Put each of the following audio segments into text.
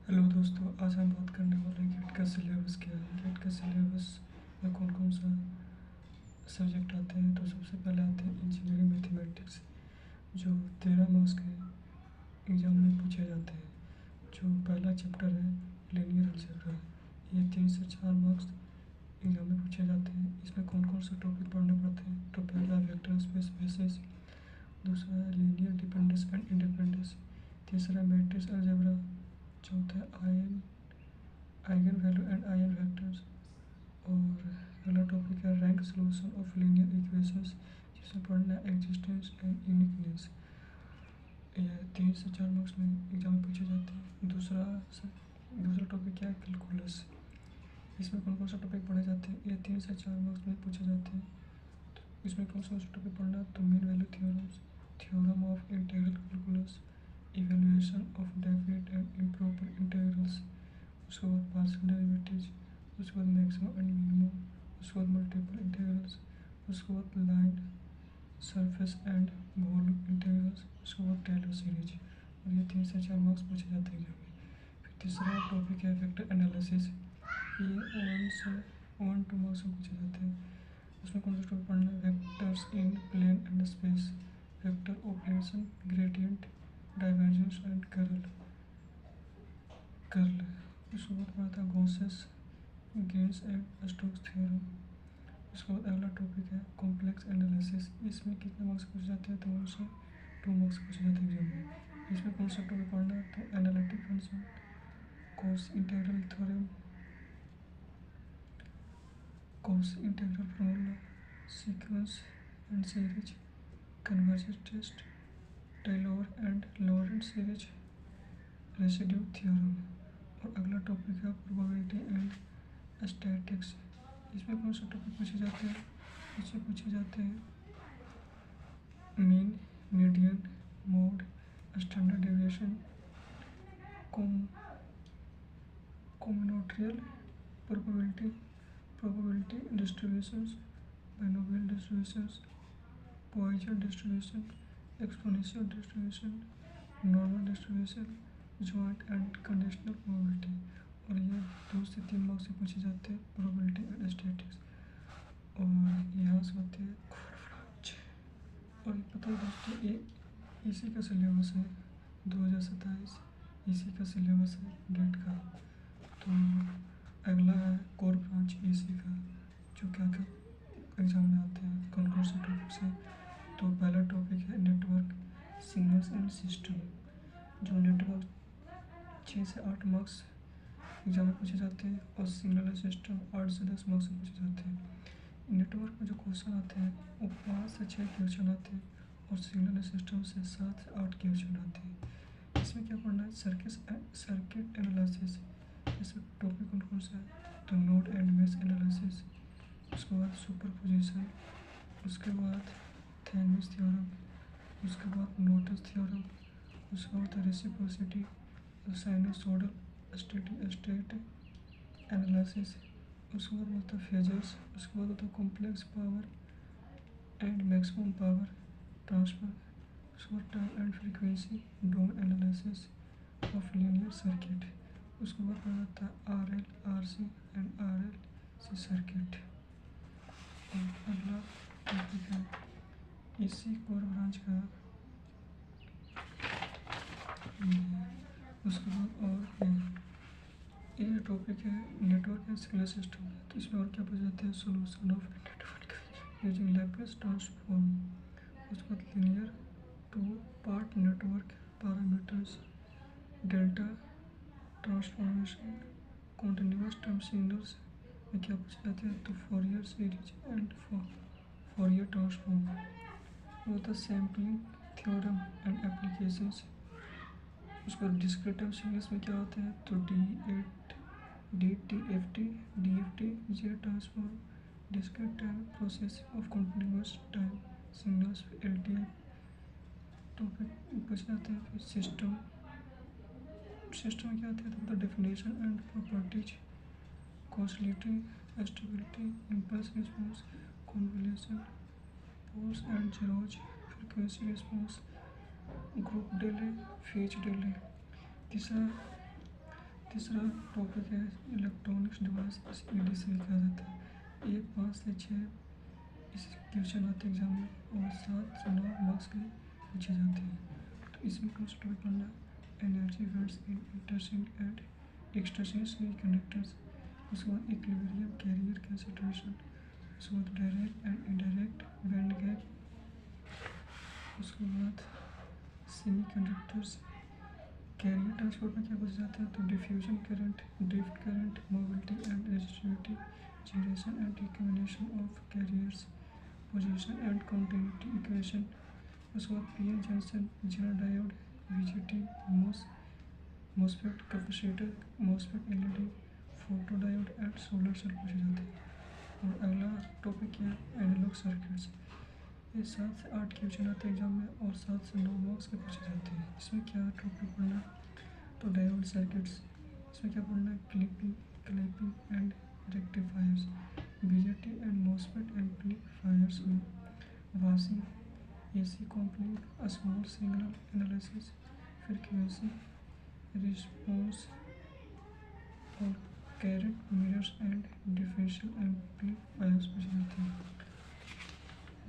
Hello दोस्तों, आज हम बात करने वाले हैं गेट का सिलेबस क्या है। गेट का सिलेबस में कौन कौन सा सब्जेक्ट आते हैं। तो सबसे पहले आते हैं इंजीनियरिंग मैथमेटिक्स, जो 13 मार्क्स के एग्ज़ाम में पूछे जाते हैं। जो पहला चैप्टर है लीनियर अलजेब्रा, ये 3 से 4 मार्क्स एग्ज़ाम में पूछे जाते हैं। इसमें कौन कौन से टॉपिक पढ़ने पड़ते हैं। तो पहला वेक्टर स्पेस बेसिस, दूसरा है लीनियर डिपेंडेंस एंड इंडिपेंडेंस, तीसरा मैट्रिक्स अलजेब्रा, चौथा eigen value and eigen vectors, और अगला टॉपिक है rank solution of linear equations, जिसमें पढ़ना है एग्जिस्टेंस एंड यूनिकनेस। यह 3 से 4 मार्क्स में एग्जाम में पूछे जाते हैं। दूसरा टॉपिक क्या है, कैलकुलस। इसमें कौन कौन सा टॉपिक पढ़े जाते हैं। ये 3 से 4 मार्क्स में पूछे जाते हैं। तो इसमें कौन सा टॉपिक पढ़ना है, तो mean value theorems, theorem of integral calculus, evaluation of definite and improper integrals, उसके बाद पार्शियल डेरिवेटिव्स, उसके बाद मैक्सिमम एंड मिनिमम, उसके बाद मल्टीपल इंटीग्रल्स, उसके बाद line surface and volume integrals, उसके बाद टेलर सीरीज। और ये 3 से 4 मार्क्स पूछे जाते हैं एग्जाम में। फिर तीसरा टॉपिक है वेक्टर एनालिसिस, ये 1 2 मार्क्स में पूछे जाते हैं। उसमें कौन सा टॉपिक पढ़ना है, vectors in plane and space, vector operation, gradient, divergence and curl. उसके बाद पढ़ा था Gauss's Green's and Stokes theorem. उसके बाद अगला टॉपिक है कॉम्प्लेक्स एनालिसिस। इसमें कितने मार्क्स पूछे जाते हैं, तो 2 मार्क्स पूछे जाते हैं एग्जाम में। इसमें कौन सा टॉपिक पढ़ना है, तो analytic function, Cauchy's integral theorem, Cauchy's integral formula, sequence and series, convergence test, Taylor and Laurent series, residue theorem. और अगला टॉपिक है प्रोबेबिलिटी एंड स्टैटिक्स। इसमें कौन सा टॉपिक पूछे जाते हैं, इसमें पूछे जाते हैं mean, median, mode, standard deviation, combinatorial probability, probability distributions, binomial distributions, Poisson distribution, exponential distribution, normal distribution, joint and conditional probability. और ये 2 से 3 मार्क्स से पूछे जाते हैं प्रोबेबिलिटी एंड स्टैटिक्स। और यहाँ से होते हैं और पता है दोस्तों, ये इसी का सिलेबस है 2027, इसी का सिलेबस है गेट का। तो अगला है कोर ब्रांच इसी का, जो क्या क्या एग्जाम में आते हैं, कौन कौन से टॉपिक से। तो पहला टॉपिक है नेटवर्क सिग्नल्स एंड सिस्टम, जो नेटवर्क 6 से 8 मार्क्स एग्जाम में पूछे जाते हैं, और सिग्नल एंड सिस्टम 8 से 10 मार्क्स में पूछे जाते हैं। नेटवर्क में जो क्वेश्चन आते हैं वो 5 से 6 क्वेश्चन आते हैं, और सिग्नल सिस्टम से 7 से 8 क्वेश्चन आते हैं। इसमें क्या पढ़ना है, सर्किट एनालिसिस। इसमें टॉपिक कौन कौन सा है, तो नोड एंड मेश एनालिसिस, उसके बाद सुपरपोजिशन, उसके बाद थेवेनिन्स थ्योरम, उसके बाद नॉर्टन थ्योरम, उसके बाद रेसिप्रोसिटी, साइनसोइडल स्टेट एनालिसिस, उसके बाद होता है फेजर्स, उसके बाद होता है complex power and maximum power transfer, उसके बाद time and frequency domain analysis of linear circuit, उसके बाद होता है RL RC and RLC circuit. और अगला टॉपिक है इसी कोर ब्रांच का, उसके बाद और ये टॉपिक है नेटवर्क एंड सिग्नल सिस्टम। तो इसमें और क्या पूछा जाता है, solution of network using Laplace transform, उसके बाद linear two part network parameters, delta transformation, continuous time signals में क्या पूछे जाते हैं, तो Fourier series and Fourier transform, वो था सैम्पलिंग थ्योरम एंड एप्लीकेशंस। उसके बाद डिस्क्रीट टाइम सिग्नल्स में क्या होते हैं, तो DFT Z transform, discrete time processing of continuous time signals, LTI topic पूछे जाते हैं। फिर सिस्टम में क्या आते हैं, तो definition and properties, causality, stability, impulse response, convolution, poles and zeros, frequency response, group delay, phase delay. तीसरा तीसरा टॉपिक है इलेक्ट्रॉनिक्स डिवाइस, EDC लिखा जाता है। ये 5 से 6 इस क्वेश्चन आते हैं एग्जाम में और 7 से 9 मार्क्स के पूछे जाते हैं। तो इसमें कौन सा टॉपिक पढ़ना है? Energy weights in intrinsic and extrinsic conductors, उसके बाद इक्विलिब्रियम कैरियर कंसंट्रेशन, उसके बाद direct and indirect band gap, उसके बाद सेमीकंडक्टर्स। कैरियर ट्रांसपोर्ट में क्या पूछा जाता है? तो diffusion current, drift current, mobility and resistivity, generation and recombination of carriers, position and continuity equation, उसके बाद PN junction, Zener diode, BJT, MOSFET, capacitor, MOSFET, LED, photo diode and solar cell पूछे जाते हैं। और अगला टॉपिक क्या है? Analogue circuits. ये 7 से 8 क्वेश्चन आते हैं एग्जाम में और 7 से 9 मार्क्स के पूछे जाते हैं। इसमें क्या टॉपिक पढ़ना है? तो डायोड सर्किट्स। इसमें क्या पढ़ना है? Clamping and rectifiers, BJT and MOSFET amplifiers में washing, AC coupling, small signal analysis, frequency response और current mirrors and differential amplifiers पूछे जाते हैं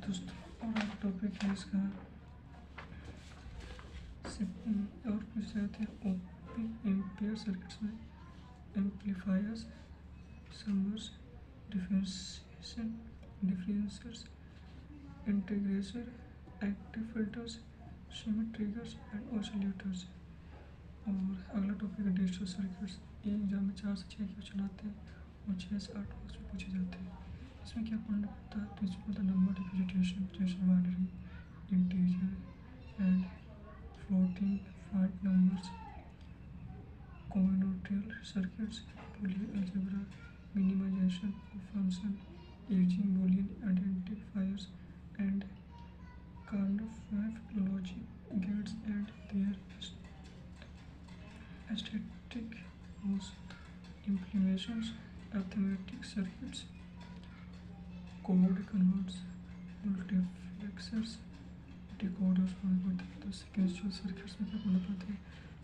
दोस्तों। और एक टॉपिक है इसका और पूछे जाते हैं ओपन एम्पियर सर्किट्स में amplifiers, summers, differentiators, integrator, active filters, Schmitt triggers and oscillators. और अगला टॉपिक है डिजिटल सर्किट्स। ये एग्जाम में 4 से 6 क्वेश्चन आते हैं और 6 से 8 मार्क्स में पूछे जाते हैं। इसमें क्या पढ़ना पड़ता है? तो इसमें मतलब नंबर रिप्रेजेंटेशन जैसे binary, integer and floating point numbers, combinatorial circuits, Boolean algebra, minimisation of function, using Boolean identifiers and Karnaugh logic gates and their static implementations, arithmetic circuits, code converters, multiplexers, decoders पढ़ना पड़ता है। तो sequential circuits में क्या पढ़ना पड़ता है?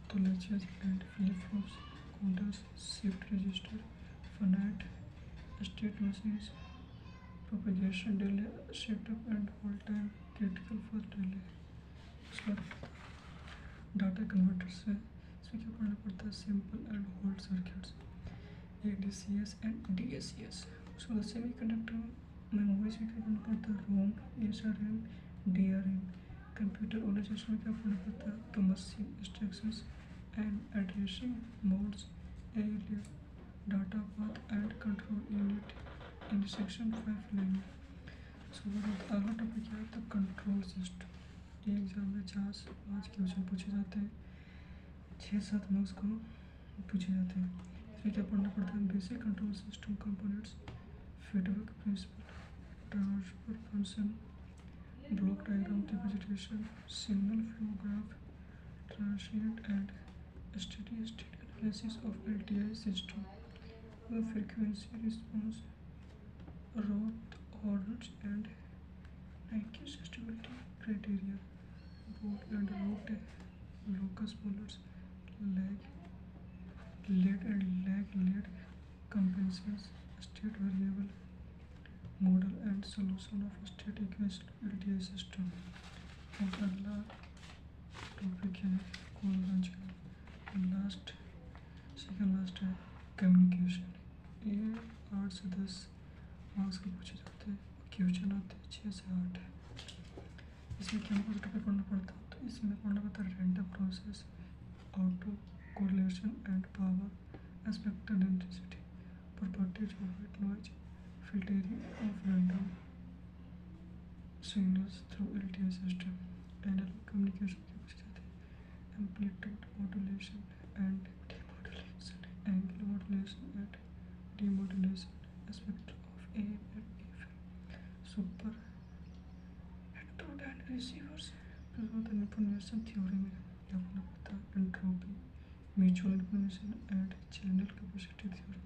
तो latches and flip-flops, counters, shift register, finite state machines, propagation delay, setup and hold time, critical path delay। उसके बाद डाटा कन्वर्टर्स है। इसमें क्या पढ़ना पड़ता है? Simple and hold circuits, ADCS and DACS। उसके बाद सेमी कंडक्टर मेमोरीज में क्या पढ़ना पड़ता है? रोम, SRM, DRM। कंप्यूटर ऑर्गेनाइजेशन में क्या पढ़ना पड़ता है? तो machine instructions and addressing modes, ALU, data path and control unit in section 5 language. उसके बाद अगला टॉपिक क्या है? तो कंट्रोल सिस्टम। ये एग्जाम में 4 से 5 क्वेश्चन पूछे जाते हैं, 6-7 मार्क्स को पूछे जाते हैं। इसमें क्या पढ़ना पड़ता है? Basic control system components, feedback principle, transfer function, block diagram representation, signal flow graph, transient and steady state analysis of LTI system, frequency response, Routh orders and Nyquist stability criteria, Bode and root locus polars, lag compensates, state variable model and solution of state equation LTI system। और अगला topic है कोल branch का second last है communication. ये 8 से 10 marks के पूछे जाते हैं, क्वेश्चन आते हैं 6 से 8। इसमें क्या टॉपिक पढ़ना पड़ता है? तो इसमें पढ़ना पड़ता है random process, auto correlation and power, spectral density, properties of white noise, filtering of random signals through LTI system. Analogue communication के पूछे जाते हैं amplitude modulation and demodulation, angle modulation and demodulation, spectrum of AM and FM, super electrode and receivers. Information theory में क्या पढ़ना पड़ता है? Entropy, mutual information and channel capacity theory.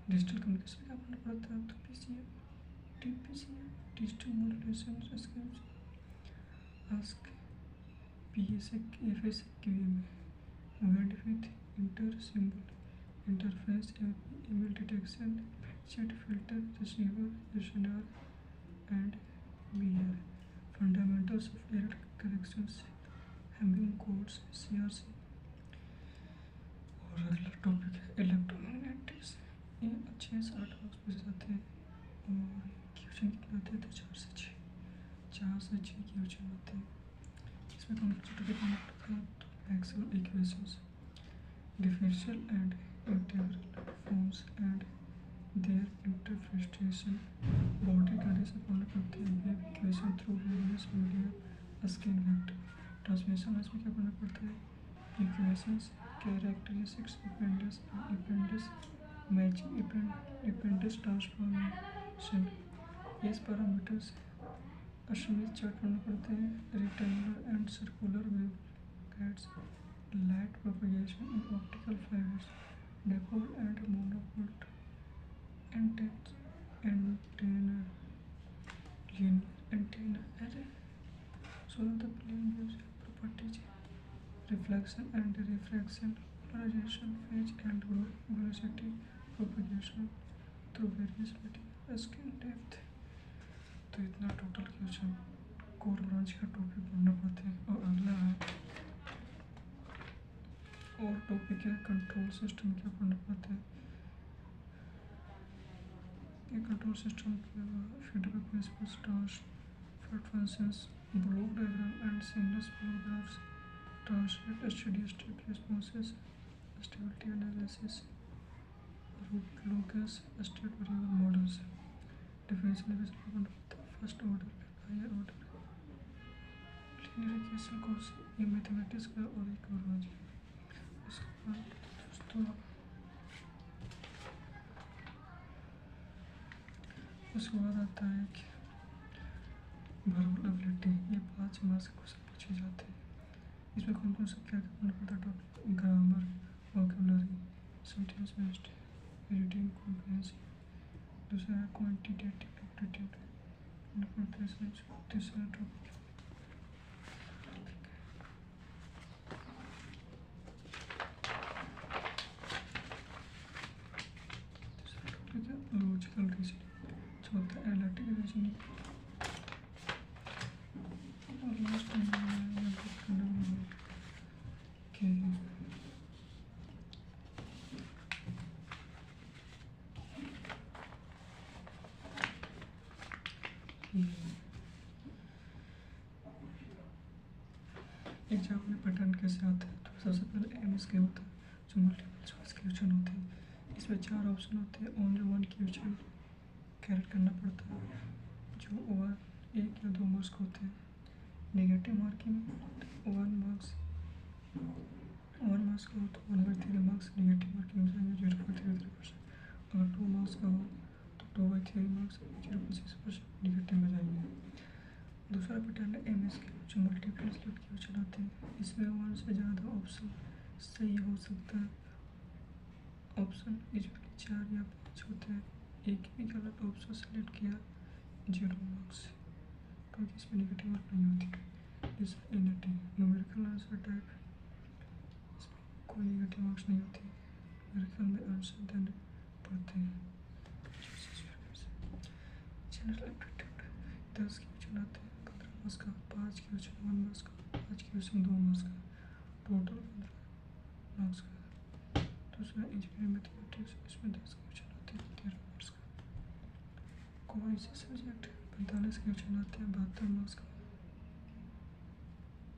Digital communication क्या पढ़ना पड़ता है? तो PCM, DPCM, digital modulation schemes, ASK, PSA, FSA, QM, bandwidth, inter symbol, interface, email detection, chat filter, receiver, listener and beer, fundamentals of error corrections, Hamming codes, CRC। और अगला topic है electromagnetics. ये अच्छे 60 मार्क्स पूछे जाते हैं और question कितने आते हैं तो 4 से 6 क्वेश्चन आते हैं। इसमें कौन सा टॉपिक था तो Maxwell equations, differential and integral forms and their interpretation, boundary condition follow करते हैं, wave equation through various media, scale vector, transmission. इसमें क्या करना पड़ता है, equations, characteristics, impedance matching, impedance transformation, S parameters, Smith chart करना पड़ते हैं, rectangular and circular waveguides, light propagation in optical fibres, dipole and monopole antenna, linear antenna array, solar the plane waves properties, reflection and refraction, polarization, phase and velocity, propagation through various material, skin depth। तो इतना total question core branch का topic पढ़ना पड़ते हैं। और अगला है और टॉपिक है कंट्रोल सिस्टम, क्या पढ़ना पड़ता है। ये control system feedback response, transfer functions, block diagram and signals flow graphs, translate steady state responses, stability analysis, root locus, state variable models, differential equation, first order, higher order, linear equation course. ये mathematics का और एक और branch है। उसके बाद दोस्तों उसके बाद आता है कि वर्बल एबिलिटी, ये 5 मार्क्स के क्वेश्चन पूछे जाते हैं। इसमें कौन कौन सा क्या क्या पढ़ना पड़ता है topic, grammar, vocabulary, sentence based, reading comprehension, दूसरा है क्वांटिटेटिव एप्टीट्यूड पढ़ना पड़ता है इसमें। तीसरा टॉपिक है लॉजिकल रीजनिंग, चौथा एनालिटिकल रीजनिंग, और लास्ट के एग्जाम में पैटर्न कैसे आता है। तो सबसे पहले MSQ होता है जो मल्टीपल चॉइस क्वेश्चन होते हैं। इसमें 4 ऑप्शन होते हैं, ओनली 1 क्वेश्चन कैरेक्ट करना पड़ता है जो 1 या 2 मार्क्स का होते हैं। नेगेटिव मार्किंग 1 मार्क्स का हो तो 1/3 मार्क्स नेगेटिव मार्किंग हो जाएंगे, 0.33%। अगर 2 मार्क्स का हो तो 2/3 मार्क्स 0.6% नेगेटिव में जाएंगे। दूसरा पैटर्न है MSQ जो मल्टीपल सिलेक्ट क्वेश्चन आते हैं। इसमें 1 से ज़्यादा ऑप्शन सही हो सकता है। ऑप्शन यूजुअली 4 या 5 होते हैं। एक भी गलत ऑप्शन सेलेक्ट किया 0 मार्क्स, क्योंकि इसमें नेगेटिव मार्क नहीं होती। जैसे NAT न्यूमेरिकल आंसर टाइप, इसमें कोई नेगेटिव मार्क्स नहीं होती। न्यूमेरिकल में आंसर देने पड़ते हैं। जनरल एप्टीट्यूड 10 क्वेश्चन आते हैं, 15 मार्क्स का, 5 क्वेश्चन 1 मार्क्स का, 5 क्वेश्चन 2 मार्क्स का, टोटल 15 मार्क्स का। दूसरा इंजीनियरिंग मैथमेटिक्स, इसमें 10 क्वेश्चन आते हैं, 13 मार्क्स का। कौन से सब्जेक्ट 45 क्वेश्चन आते हैं, 72 मार्क्स का।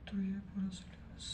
तो ये पूरा सिलेबस